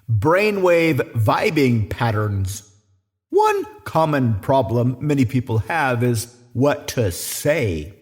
Brainwave vibing patterns. One common problem many people have is what to say.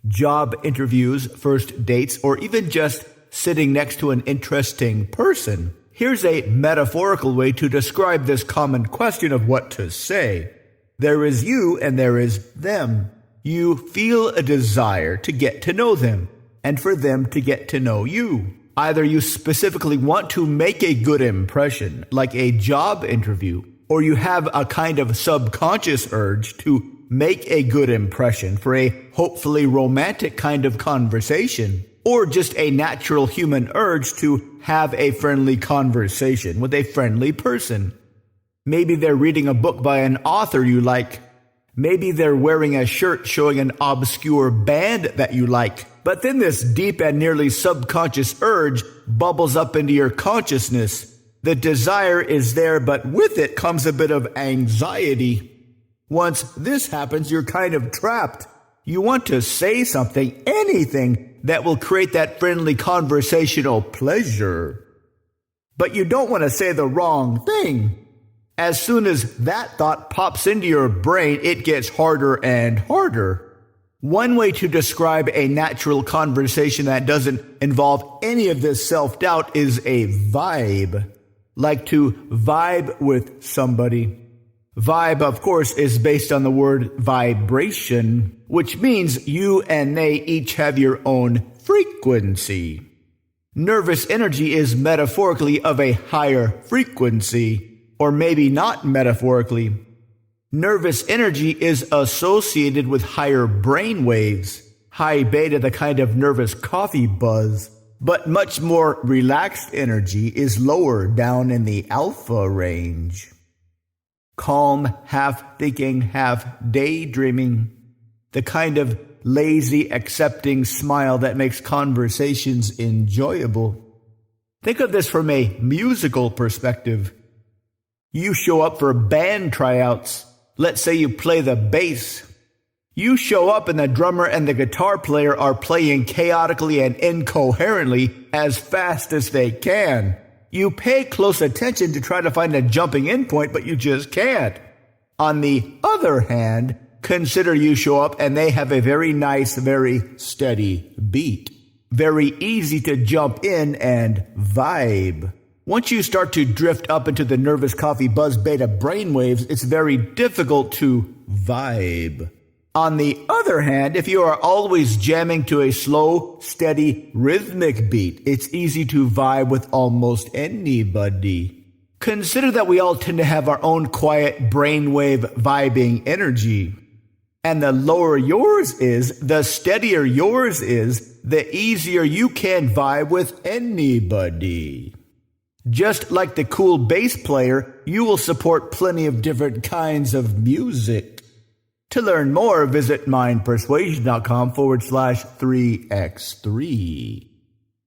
Job interviews, first dates, or even just sitting next to an interesting person. Here's a metaphorical way to describe this common question of what to say. There is you and there is them. You feel a desire to get to know them and for them to get to know you. Either you specifically want to make a good impression, like a job interview, or you have a kind of subconscious urge to make a good impression for a hopefully romantic kind of conversation, or just a natural human urge to have a friendly conversation with a friendly person. Maybe they're reading a book by an author you like. Maybe they're wearing a shirt showing an obscure band that you like. But then this deep and nearly subconscious urge bubbles up into your consciousness. The desire is there, but with it comes a bit of anxiety. Once this happens, you're kind of trapped. You want to say something, anything, that will create that friendly conversational pleasure. But you don't want to say the wrong thing. As soon as that thought pops into your brain, it gets harder and harder. One way to describe a natural conversation that doesn't involve any of this self-doubt is a vibe. Like to vibe with somebody. Vibe, of course, is based on the word vibration, which means you and they each have your own frequency. Nervous energy is metaphorically of a higher frequency. Or maybe not metaphorically. Nervous energy is associated with higher brain waves, high beta, the kind of nervous coffee buzz, but much more relaxed energy is lower down in the alpha range. Calm, half thinking, half daydreaming, the kind of lazy, accepting smile that makes conversations enjoyable. Think of this from a musical perspective. You show up for band tryouts. Let's say you play the bass. You show up and the drummer and the guitar player are playing chaotically and incoherently as fast as they can. You pay close attention to try to find a jumping in point, but you just can't. On the other hand, consider you show up and they have a very nice, very steady beat. Very easy to jump in and vibe. Once you start to drift up into the nervous coffee buzz beta brainwaves, it's very difficult to vibe. On the other hand, if you are always jamming to a slow, steady, rhythmic beat, it's easy to vibe with almost anybody. Consider that we all tend to have our own quiet brainwave vibing energy. And the lower yours is, the steadier yours is, the easier you can vibe with anybody. Just like the cool bass player, you will support plenty of different kinds of music. To learn more, visit mindpersuasion.com/3x3.